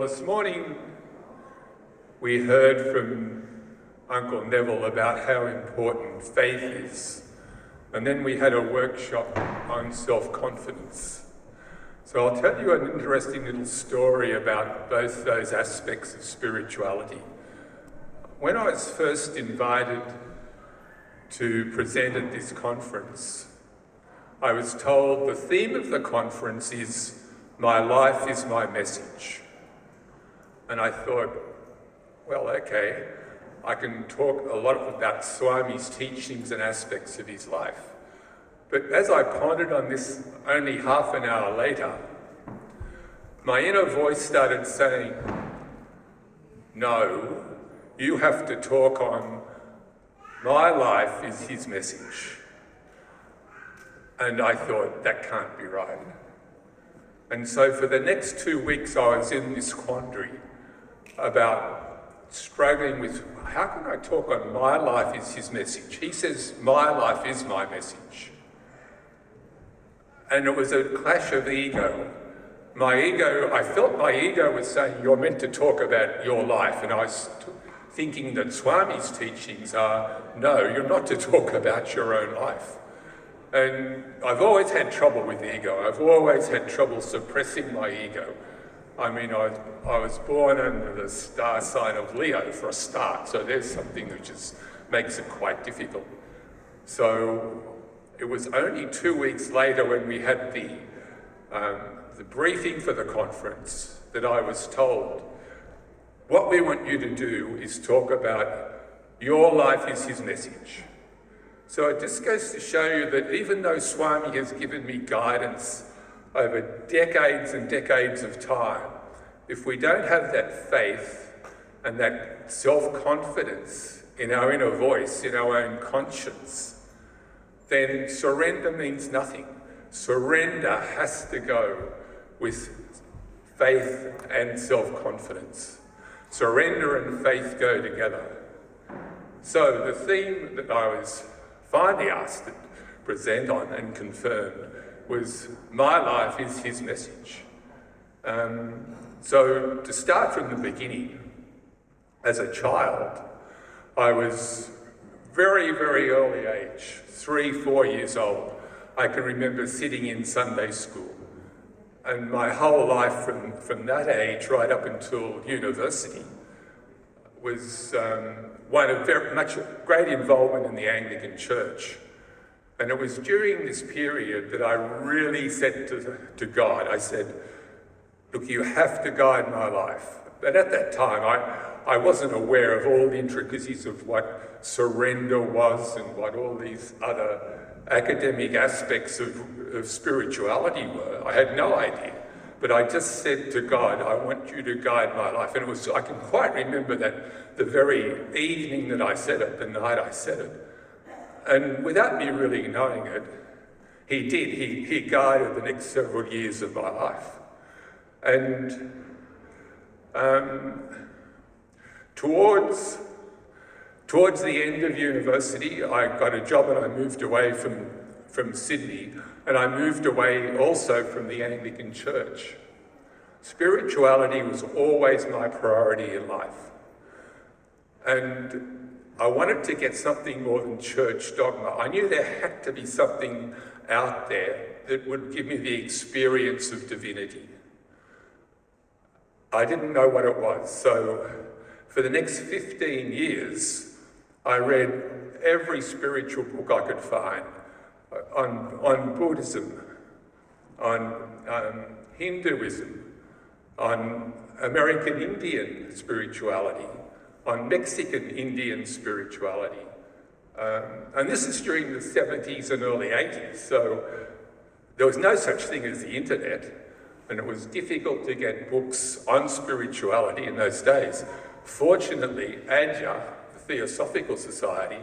this morning we heard from Uncle Neville about how important faith is, and then we had a workshop on self-confidence. So I'll tell you an interesting little story about both those aspects of spirituality. When I was first invited to present at this conference, I was told the theme of the conference is "My life is my message." And I thought, well, okay, I can talk a lot about Swami's teachings and aspects of his life. But as I pondered on this only half an hour later, my inner voice started saying, no, you have to talk on "My life is his message." And I thought, that can't be right. And so for the next 2 weeks, I was in this quandary about struggling with, how can I talk on "My life is his message"? He says, "My life is my message." And it was a clash of ego. I felt my ego was saying, you're meant to talk about your life. And I was thinking that Swami's teachings are, no, you're not to talk about your own life. And I've always had trouble with ego. I've always had trouble suppressing my ego. I mean, I was born under the star sign of Leo for a start, so there's something that just makes it quite difficult. So it was only 2 weeks later when we had the briefing for the conference that I was told, what we want you to do is talk about your life is his message. So it just goes to show you that even though Swami has given me guidance over decades and decades of time, if we don't have that faith and that self-confidence in our inner voice, in our own conscience, then surrender means nothing. Surrender has to go with faith and self-confidence. Surrender and faith go together. So the theme that I was finally asked to present on and confirmed was "My life is his message." So to start from the beginning, as a child, I was very, very early age, 3, 4 years old. I can remember sitting in Sunday school. And my whole life from that age right up until university was one of very much great involvement in the Anglican Church. And it was during this period that I really said to God, I said, look, you have to guide my life. But at that time, I wasn't aware of all the intricacies of what surrender was and what all these other academic aspects of spirituality were. I had no idea. But I just said to God, I want you to guide my life. And I can quite remember that the very evening that I said it, the night I said it. And without me really knowing it, he did. He guided the next several years of my life. And towards the end of university, I got a job and I moved away from Sydney, and I moved away also from the Anglican Church. Spirituality was always my priority in life. And I wanted to get something more than church dogma. I knew there had to be something out there that would give me the experience of divinity. I didn't know what it was, so for the next 15 years, I read every spiritual book I could find on Buddhism, on Hinduism, on American Indian spirituality, on Mexican Indian spirituality. And this is during the 70s and early 80s, so there was no such thing as the internet, and it was difficult to get books on spirituality in those days. Fortunately, 𝐻𝑜𝑠𝑡ℎ, the Theosophical Society,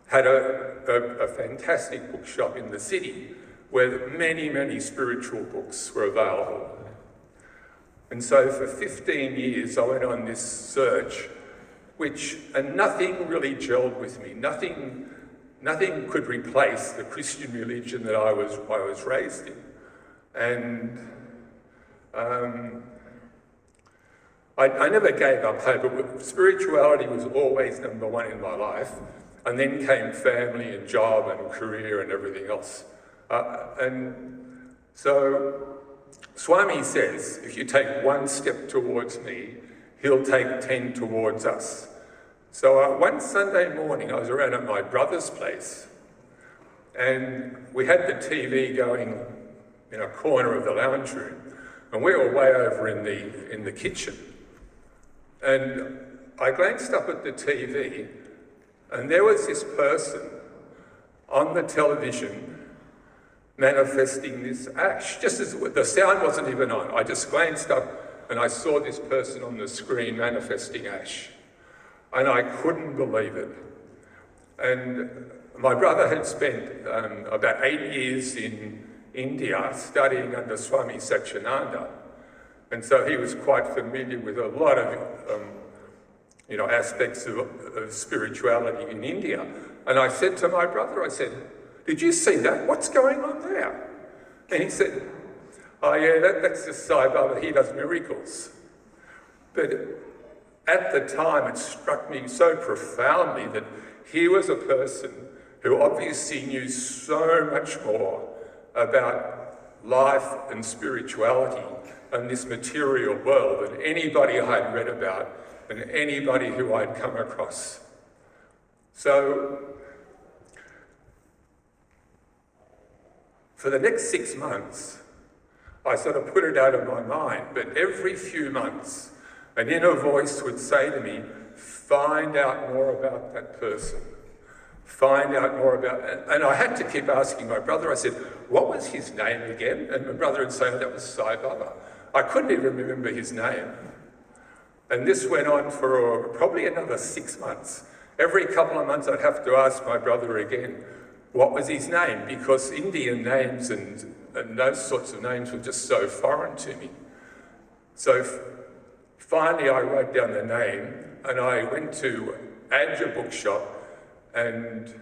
had a fantastic bookshop in the city where many, many spiritual books were available. And so for 15 years, I went on this search, and nothing really gelled with me. Nothing could replace the Christian religion that I was raised in. And I never gave up hope, but spirituality was always number one in my life. And then came family and job and career and everything else. And so Swami says, if you take one step towards me, he'll take 10 towards us. So one Sunday morning, I was around at my brother's place, and we had the TV going in a corner of the lounge room, and we were way over in the kitchen. And I glanced up at the TV, and there was this person on the television manifesting this ash. Just as the sound wasn't even on, I just glanced up and I saw this person on the screen manifesting ash. And I couldn't believe it. And my brother had spent about 8 years in India studying under Swami Satyananda. And so he was quite familiar with a lot of aspects of spirituality in India. And I said to my brother, I said, did you see that? What's going on there? And he said, oh yeah, that's just Sai Baba, he does miracles. But at the time, it struck me so profoundly that here was a person who obviously knew so much more about life and spirituality and this material world than anybody I'd read about and anybody who I'd come across. So, for the next 6 months, I sort of put it out of my mind, but every few months, an inner voice would say to me, find out more about that person. Find out more about, and I had to keep asking my brother, I said, what was his name again? And my brother would say, that was Sai Baba. I couldn't even remember his name. And this went on for probably another 6 months. Every couple of months I'd have to ask my brother again, what was his name? Because Indian names and those sorts of names were just so foreign to me. So finally I wrote down the name and I went to 𝐻𝑜𝑠𝑡ℎ bookshop and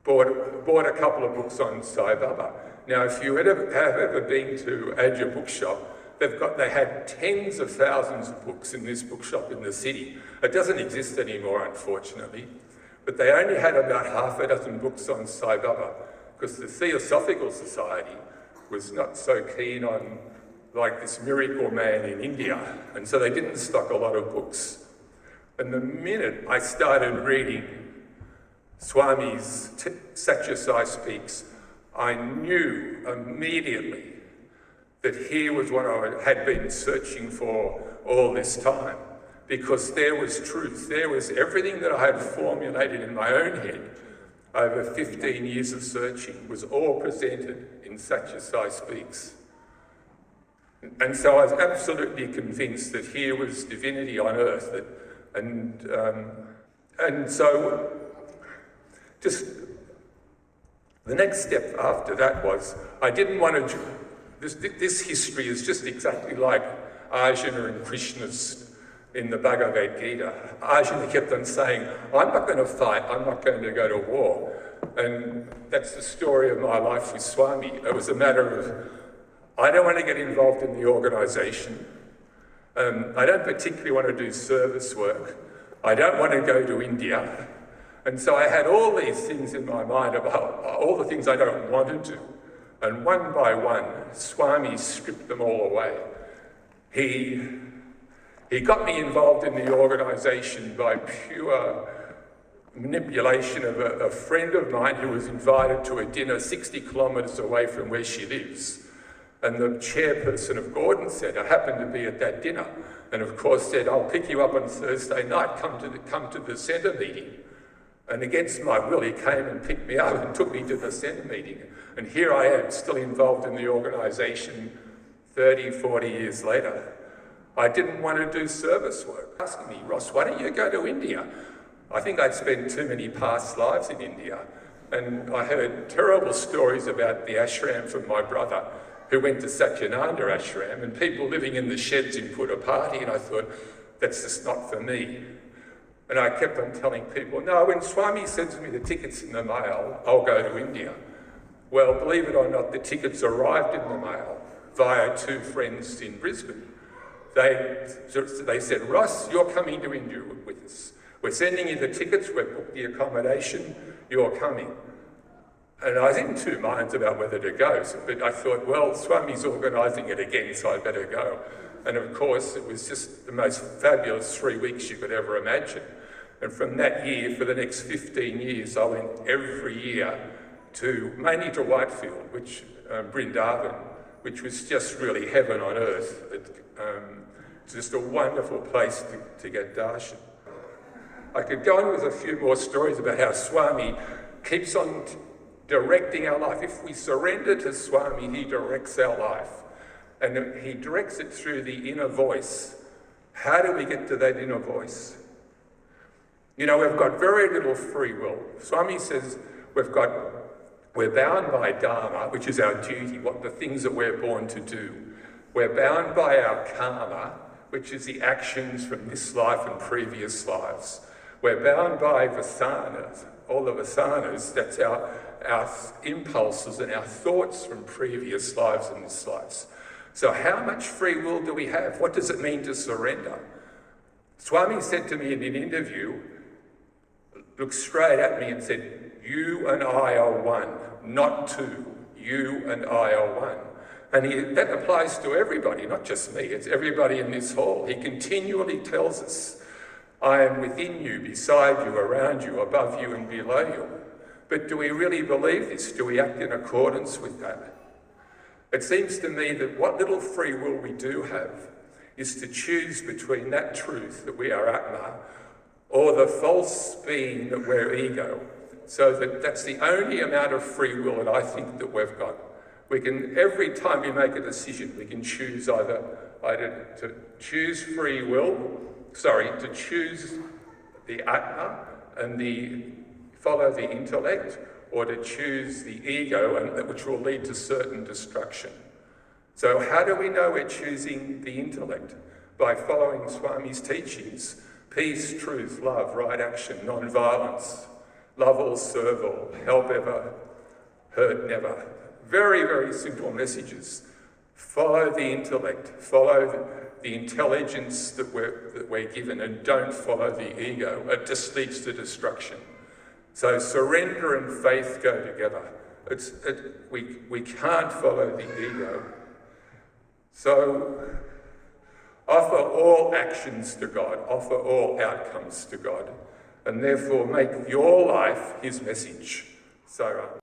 bought a couple of books on Sai Baba. Now, if you have ever been to 𝐻𝑜𝑠𝑡ℎ bookshop, they had tens of thousands of books in this bookshop in the city. It doesn't exist anymore, unfortunately, but they only had about half a dozen books on Sai Baba because the Theosophical Society was not so keen on like this miracle man in India, and so they didn't stock a lot of books. And the minute I started reading Swami's Sathya Sai Speaks, I knew immediately that here was what I had been searching for all this time, because there was truth. There was everything that I had formulated in my own head over 15 years of searching was all presented in Sathya Sai Speaks. And so I was absolutely convinced that here was divinity on earth. And so just the next step after that was, I didn't want to, this history is just exactly like Arjuna and Krishna's in the Bhagavad Gita. Arjuna kept on saying, I'm not going to fight, I'm not going to go to war. And that's the story of my life with Swami. It was a matter of, I don't want to get involved in the organisation. I don't particularly want to do service work. I don't want to go to India. And so I had all these things in my mind about all the things I don't want to do. And one by one, Swami stripped them all away. He got me involved in the organisation by pure manipulation of a friend of mine who was invited to a dinner 60 kilometres away from where she lives. And the chairperson of Gordon said, I happened to be at that dinner, and of course said, I'll pick you up on Thursday night, come to the centre meeting. And against my will, he came and picked me up and took me to the centre meeting. And here I am, still involved in the organisation 30, 40 years later. I didn't want to do service work. Asking me, Ross, why don't you go to India? I think I'd spent too many past lives in India. And I heard terrible stories about the ashram from my brother, who went to Satyananda ashram, and people living in the sheds in Puttapati, and I thought, that's just not for me. And I kept on telling people, no, when Swami sends me the tickets in the mail, I'll go to India. Well, believe it or not, the tickets arrived in the mail via two friends in Brisbane. they said, Ross, you're coming to India with us. We're sending you the tickets, we've booked the accommodation, you're coming. And I was in two minds about whether to go, but I thought, well, Swami's organising it again, so I better go. And of course, it was just the most fabulous 3 weeks you could ever imagine. And from that year, for the next 15 years, I went every year mainly to Whitefield, Brindavan, which was just really heaven on earth. It's just a wonderful place to get darshan. I could go on with a few more stories about how Swami keeps on directing our life. If we surrender to Swami, he directs our life. And he directs it through the inner voice. How do we get to that inner voice? You know, we've got very little free will. Swami says we're bound by Dharma, which is our duty, the things that we're born to do. We're bound by our karma, which is the actions from this life and previous lives. We're bound by vasanas, all the vasanas, that's our impulses and our thoughts from previous lives and this lives. So how much free will do we have? What does it mean to surrender? Swami said to me in an interview, looked straight at me and said, you and I are one, not two. You and I are one. And that applies to everybody, not just me, it's everybody in this hall. He continually tells us, I am within you, beside you, around you, above you and below you. But do we really believe this? Do we act in accordance with that? It seems to me that what little free will we do have is to choose between that truth that we are Atma or the false being that we're ego. So that's the only amount of free will that I think that we've got. We can, every time we make a decision, we can choose either to choose free will, to choose the Atma and follow the intellect, or to choose the ego, which will lead to certain destruction. So how do we know we're choosing the intellect? By following Swami's teachings: peace, truth, love, right action, non-violence, love all, serve all, help ever, hurt never. Very, very simple messages. Follow the intellect, follow the intelligence that we're given, and don't follow the ego. It just leads to destruction. So surrender and faith go together. We can't follow the ego. So offer all actions to God, offer all outcomes to God, and therefore make your life his message. So